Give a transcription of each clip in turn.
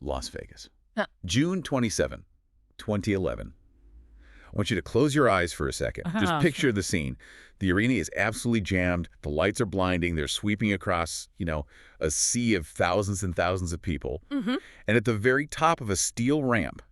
Las Vegas. Huh. June 27, 2011. I want you to close your eyes for a second. Just picture the scene. The arena is absolutely jammed. The lights are blinding. They're sweeping across, a sea of thousands and thousands of people. Mm-hmm. And at the very top of a steel ramp,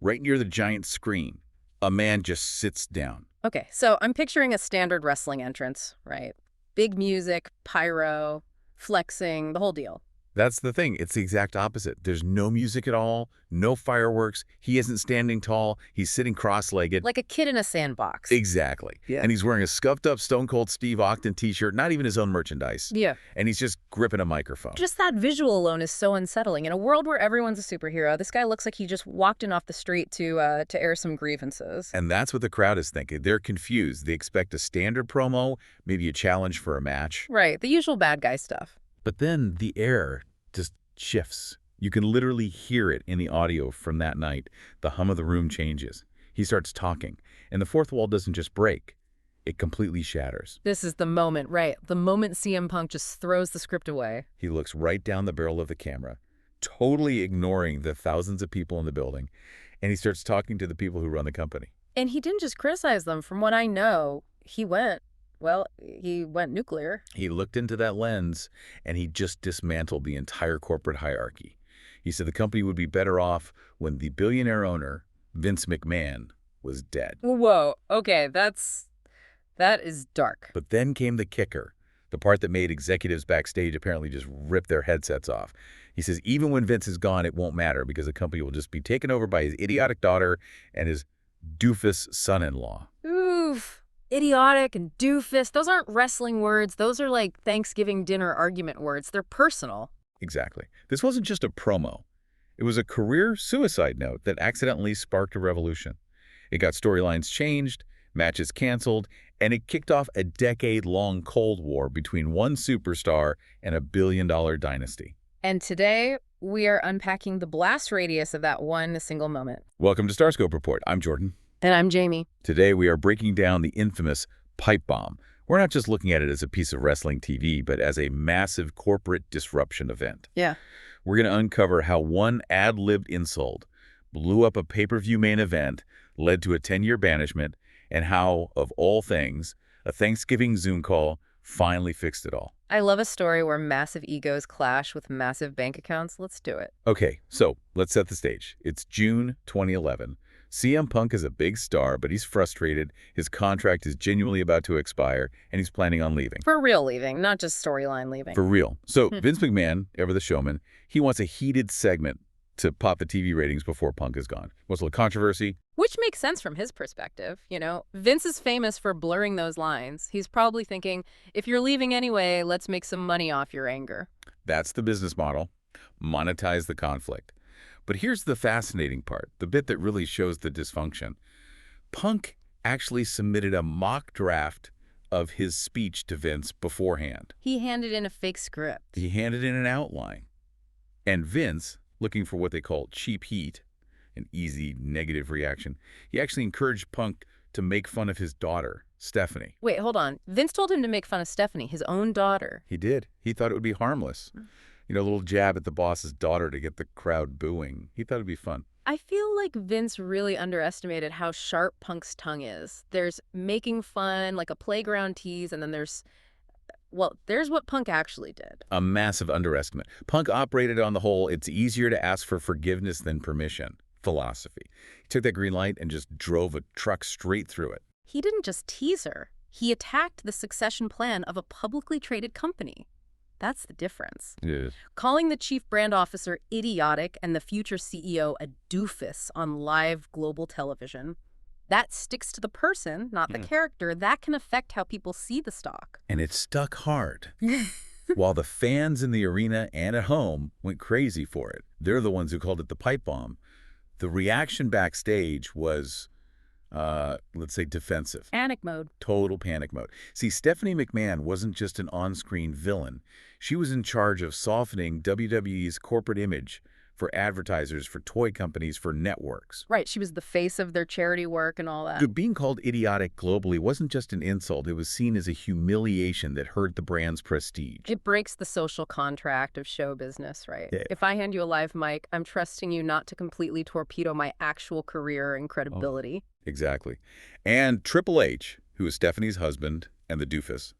right near the giant screen, a man just sits down. Okay, so I'm picturing a standard wrestling entrance, right? Big music, pyro, flexing, the whole deal. That's the thing. It's the exact opposite. There's no music at all, no fireworks. He isn't standing tall. He's sitting cross-legged. Like a kid in a sandbox. Exactly. Yeah. And he's wearing a scuffed-up Stone Cold Steve Austin t-shirt, not even his own merchandise. Yeah. And he's just gripping a microphone. Just that visual alone is so unsettling. In a world where everyone's a superhero, this guy looks like he just walked in off the street to air some grievances. And that's what the crowd is thinking. They're confused. They expect a standard promo, maybe a challenge for a match. Right, the usual bad guy stuff. But then the air just shifts. You can literally hear it in the audio from that night. The hum of the room changes. He starts talking, and the fourth wall doesn't just break. It completely shatters. This is the moment, right? The moment CM Punk just throws the script away. He looks right down the barrel of the camera, totally ignoring the thousands of people in the building, and he starts talking to the people who run the company. And he didn't just criticize them. From what I know, he went nuclear. He looked into that lens, and he just dismantled the entire corporate hierarchy. He said the company would be better off when the billionaire owner, Vince McMahon, was dead. Whoa, okay, that is dark. But then came the kicker, the part that made executives backstage apparently just rip their headsets off. He says even when Vince is gone, it won't matter because the company will just be taken over by his idiotic daughter and his doofus son-in-law. Oof. Idiotic and doofus, those aren't wrestling words. Those are like Thanksgiving dinner argument words. They're personal. Exactly. This wasn't just a promo. It was a career suicide note that accidentally sparked a revolution. It got storylines changed, matches canceled, and it kicked off a decade-long Cold War between one superstar and a billion-dollar dynasty. And today, we are unpacking the blast radius of that one single moment. Welcome to StarScope Report. I'm Jordan. And I'm Jamie. Today, we are breaking down the infamous pipe bomb. We're not just looking at it as a piece of wrestling TV, but as a massive corporate disruption event. Yeah. We're going to uncover how one ad-libbed insult blew up a pay-per-view main event, led to a 10-year banishment, and how, of all things, a Thanksgiving Zoom call finally fixed it all. I love a story where massive egos clash with massive bank accounts. Let's do it. Okay, so let's set the stage. It's June 2011. CM Punk is a big star, but he's frustrated. His contract is genuinely about to expire, and he's planning on leaving. For real leaving, not just storyline leaving. For real. So Vince McMahon, ever the showman, he wants a heated segment to pop the TV ratings before Punk is gone. What's a little controversy? Which makes sense from his perspective, Vince is famous for blurring those lines. He's probably thinking, if you're leaving anyway, let's make some money off your anger. That's the business model. Monetize the conflict. But here's the fascinating part, the bit that really shows the dysfunction. Punk actually submitted a mock draft of his speech to Vince beforehand. He handed in a fake script. He handed in an outline. And Vince, looking for what they call cheap heat, an easy negative reaction, he actually encouraged Punk to make fun of his daughter, Stephanie. Wait, hold on. Vince told him to make fun of Stephanie, his own daughter. He did. He thought it would be harmless. A little jab at the boss's daughter to get the crowd booing. He thought it'd be fun. I feel like Vince really underestimated how sharp Punk's tongue is. There's making fun, like a playground tease, and then there's what Punk actually did. A massive underestimate. Punk operated on the whole, it's easier to ask for forgiveness than permission philosophy. He took that green light and just drove a truck straight through it. He didn't just tease her. He attacked the succession plan of a publicly traded company. That's the difference. Yes. Calling the chief brand officer idiotic and the future CEO a doofus on live global television, that sticks to the person, not the character. That can affect how people see the stock. And it stuck hard. While the fans in the arena and at home went crazy for it. They're the ones who called it the pipe bomb. The reaction backstage was, let's say, defensive. Panic mode. Total panic mode. See, Stephanie McMahon wasn't just an on-screen villain. She was in charge of softening WWE's corporate image for advertisers, for toy companies, for networks. Right, she was the face of their charity work and all that. Being called idiotic globally wasn't just an insult. It was seen as a humiliation that hurt the brand's prestige. It breaks the social contract of show business, right? Yeah. If I hand you a live mic, I'm trusting you not to completely torpedo my actual career and credibility. Exactly. And Triple H, who is Stephanie's husband and the Doofus,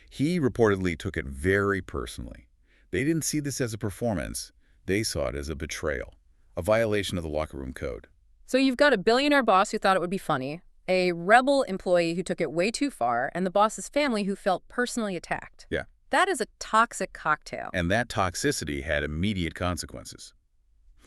he reportedly took it very personally. They didn't see this as a performance. They saw it as a betrayal, a violation of the locker room code. So you've got a billionaire boss who thought it would be funny, a rebel employee who took it way too far, and the boss's family who felt personally attacked. Yeah. That is a toxic cocktail. And that toxicity had immediate consequences.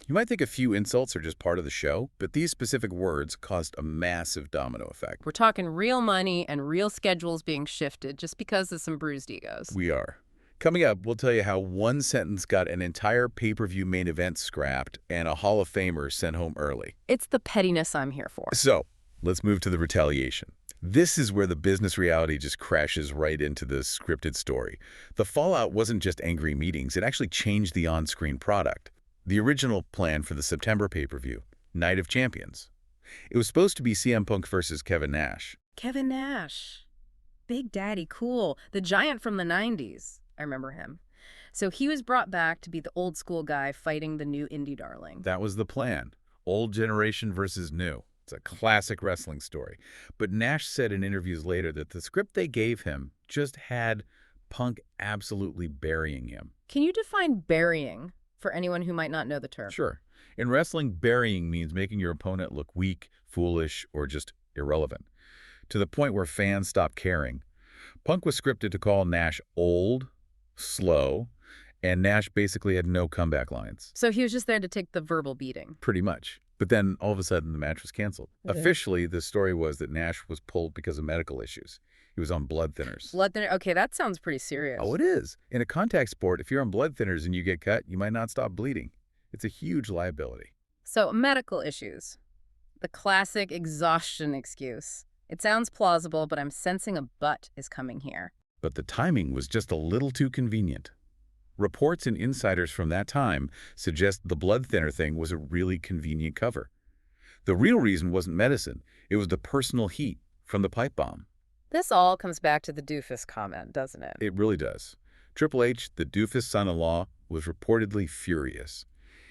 You might think a few insults are just part of the show, but these specific words caused a massive domino effect. We're talking real money and real schedules being shifted just because of some bruised egos. We are. Coming up, we'll tell you how one sentence got an entire pay-per-view main event scrapped and a Hall of Famer sent home early. It's the pettiness I'm here for. So, let's move to the retaliation. This is where the business reality just crashes right into the scripted story. The fallout wasn't just angry meetings, it actually changed the on-screen product. The original plan for the September pay-per-view, Night of Champions. It was supposed to be CM Punk versus Kevin Nash. Kevin Nash. Big Daddy, cool. The giant from the 90s. I remember him. So he was brought back to be the old school guy fighting the new indie darling. That was the plan. Old generation versus new. It's a classic wrestling story. But Nash said in interviews later that the script they gave him just had Punk absolutely burying him. Can you define burying for anyone who might not know the term? Sure. In wrestling, burying means making your opponent look weak, foolish, or just irrelevant, to the point where fans stop caring. Punk was scripted to call Nash old, slow, and Nash basically had no comeback lines. So he was just there to take the verbal beating. Pretty much. But then all of a sudden the match was canceled. Okay. Officially, the story was that Nash was pulled because of medical issues. He was on blood thinners. Blood thinner. Okay, that sounds pretty serious. Oh, it is. In a contact sport, if you're on blood thinners and you get cut, you might not stop bleeding. It's a huge liability. So medical issues. The classic exhaustion excuse. It sounds plausible, but I'm sensing a but is coming here. But the timing was just a little too convenient. Reports and insiders from that time suggest the blood thinner thing was a really convenient cover. The real reason wasn't medicine. It was the personal heat from the pipe bomb. This all comes back to the Doofus comment, doesn't it? It really does. Triple H, the Doofus son-in-law, was reportedly furious.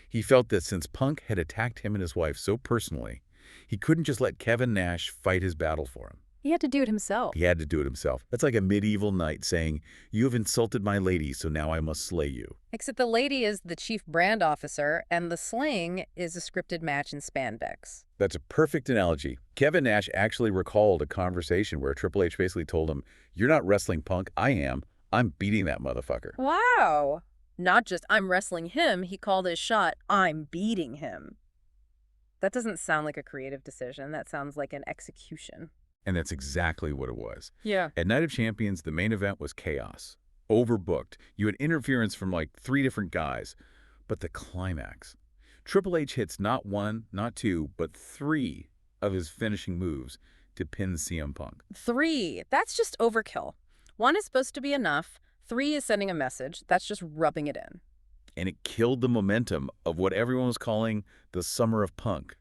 He felt that since Punk had attacked him and his wife so personally, he couldn't just let Kevin Nash fight his battle for him. He had to do it himself. He had to do it himself. That's like a medieval knight saying, "You have insulted my lady, so now I must slay you." Except the lady is the chief brand officer, and the slaying is a scripted match in spandex. That's a perfect analogy. Kevin Nash actually recalled a conversation where Triple H basically told him, "You're not wrestling Punk, I am. I'm beating that motherfucker." Wow. Not just I'm wrestling him, he called his shot, I'm beating him. That doesn't sound like a creative decision. That sounds like an execution. And that's exactly what it was. Yeah. At Night of Champions, the main event was chaos. Overbooked. You had interference from like 3 different guys. But the climax. Triple H hits not 1, not 2, but 3 of his finishing moves to pin CM Punk. 3. That's just overkill. 1 is supposed to be enough. 3 is sending a message. That's just rubbing it in. And it killed the momentum of what everyone was calling the Summer of Punk.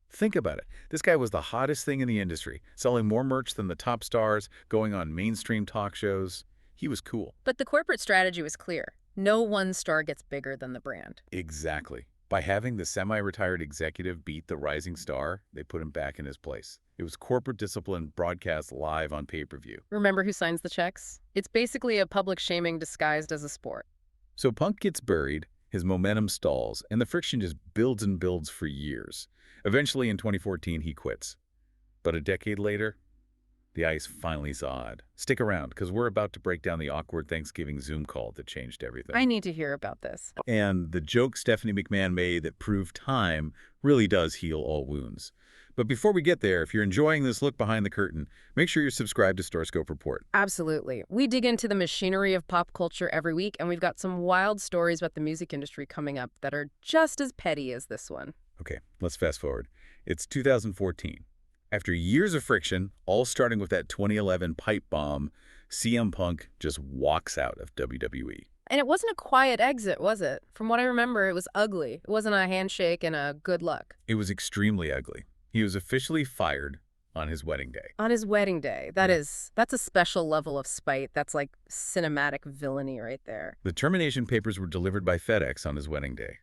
Think about it. This guy was the hottest thing in the industry, selling more merch than the top stars, going on mainstream talk shows. He was cool. But the corporate strategy was clear. No one star gets bigger than the brand. Exactly. By having the semi-retired executive beat the rising star, they put him back in his place. It was corporate discipline broadcast live on pay-per-view. Remember who signs the checks? It's basically a public shaming disguised as a sport. So Punk gets buried, his momentum stalls, and the friction just builds and builds for years. Eventually, in 2014, he quits. But a decade later, the ice finally thawed. Stick around, because we're about to break down the awkward Thanksgiving Zoom call that changed everything. I need to hear about this. And the joke Stephanie McMahon made that proved time really does heal all wounds. But before we get there, if you're enjoying this look behind the curtain, make sure you're subscribed to StarScope Report. Absolutely. We dig into the machinery of pop culture every week, and we've got some wild stories about the music industry coming up that are just as petty as this one. Okay, let's fast forward. It's 2014. After years of friction, all starting with that 2011 pipe bomb, CM Punk just walks out of WWE. And it wasn't a quiet exit, was it? From what I remember, it was ugly. It wasn't a handshake and a good luck. It was extremely ugly. He was officially fired on his wedding day. On his wedding day. That's a special level of spite. That's like cinematic villainy right there. The termination papers were delivered by FedEx on his wedding day.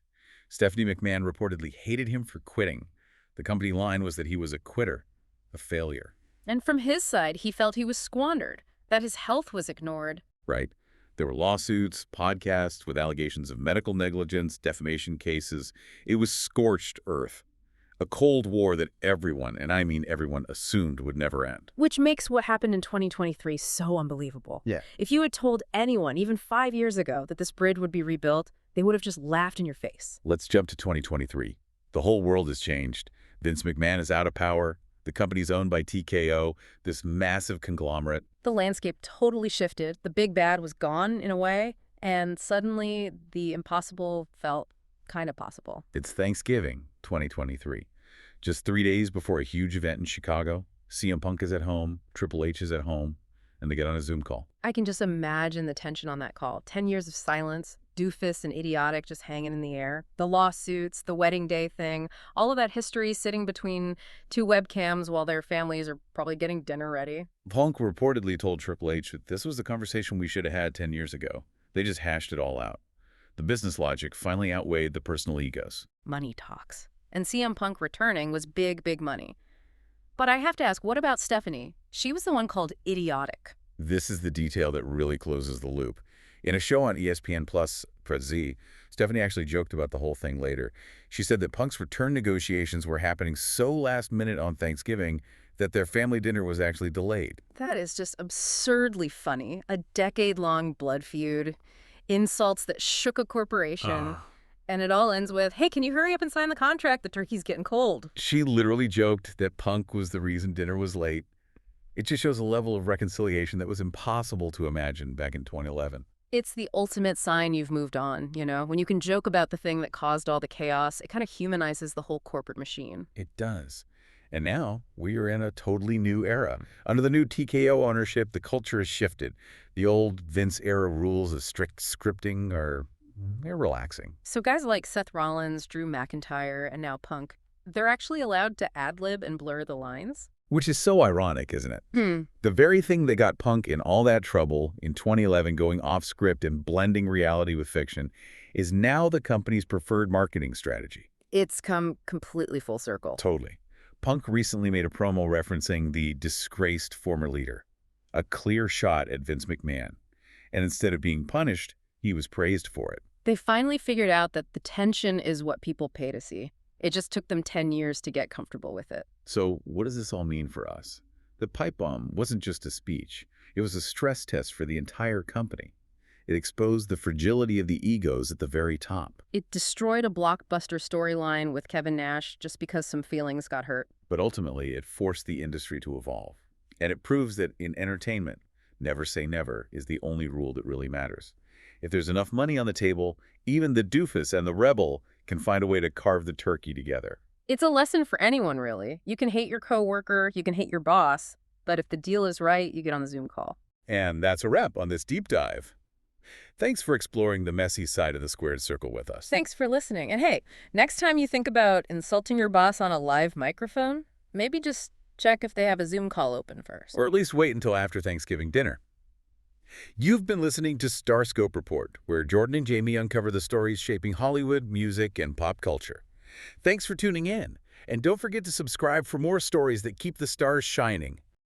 Stephanie McMahon reportedly hated him for quitting. The company line was that he was a quitter, a failure. And from his side, he felt he was squandered, that his health was ignored. Right? There were lawsuits, podcasts with allegations of medical negligence, defamation cases. It was scorched earth. A Cold War that everyone, and I mean everyone, assumed would never end. Which makes what happened in 2023 so unbelievable. Yeah. If you had told anyone, even 5 years ago, that this bridge would be rebuilt, they would have just laughed in your face. Let's jump to 2023. The whole world has changed. Vince McMahon is out of power. The company's owned by TKO, this massive conglomerate. The landscape totally shifted. The big bad was gone in a way, and suddenly the impossible felt kind of possible. It's Thanksgiving 2023. Just 3 days before a huge event in Chicago, CM Punk is at home, Triple H is at home, and they get on a Zoom call. I can just imagine the tension on that call. 10 years of silence, Doofus and Idiotic just hanging in the air. The lawsuits, the wedding day thing, all of that history sitting between two webcams while their families are probably getting dinner ready. Punk reportedly told Triple H that this was the conversation we should have had 10 years ago. They just hashed it all out. The business logic finally outweighed the personal egos. Money talks. And CM Punk returning was big, big money. But I have to ask, what about Stephanie? She was the one called Idiotic. This is the detail that really closes the loop. In a show on ESPN Plus, Press Z, Stephanie actually joked about the whole thing later. She said that Punk's return negotiations were happening so last minute on Thanksgiving that their family dinner was actually delayed. That is just absurdly funny. A decade-long blood feud, insults that shook a corporation, and it all ends with, hey, can you hurry up and sign the contract? The turkey's getting cold. She literally joked that Punk was the reason dinner was late. It just shows a level of reconciliation that was impossible to imagine back in 2011. It's the ultimate sign you've moved on, you know? When you can joke about the thing that caused all the chaos, it kind of humanizes the whole corporate machine. It does. And now we are in a totally new era. Under the new TKO ownership, the culture has shifted. The old Vince-era rules of strict scripting are relaxing. So guys like Seth Rollins, Drew McIntyre, and now Punk, they're actually allowed to ad-lib and blur the lines? Which is so ironic, isn't it? The very thing that got Punk in all that trouble in 2011 going off script and blending reality with fiction is now the company's preferred marketing strategy. It's come completely full circle. Totally. Punk recently made a promo referencing the disgraced former leader, a clear shot at Vince McMahon. And instead of being punished, he was praised for it. They finally figured out that the tension is what people pay to see. It just took them 10 years to get comfortable with it. So what does this all mean for us? The pipe bomb wasn't just a speech. It was a stress test for the entire company. It exposed the fragility of the egos at the very top. It destroyed a blockbuster storyline with Kevin Nash just because some feelings got hurt. But ultimately, it forced the industry to evolve. And it proves that in entertainment, never say never is the only rule that really matters. If there's enough money on the table, even the doofus and the rebel can find a way to carve the turkey together. It's a lesson for anyone, really. You can hate your coworker, you can hate your boss, but if the deal is right, you get on the Zoom call. And that's a wrap on this deep dive. Thanks for exploring the messy side of the squared circle with us. Thanks for listening. And hey, next time you think about insulting your boss on a live microphone, maybe just check if they have a Zoom call open first. Or at least wait until after Thanksgiving dinner. You've been listening to StarScope Report, where Jordan and Jamie uncover the stories shaping Hollywood, music, and pop culture. Thanks for tuning in, and don't forget to subscribe for more stories that keep the stars shining.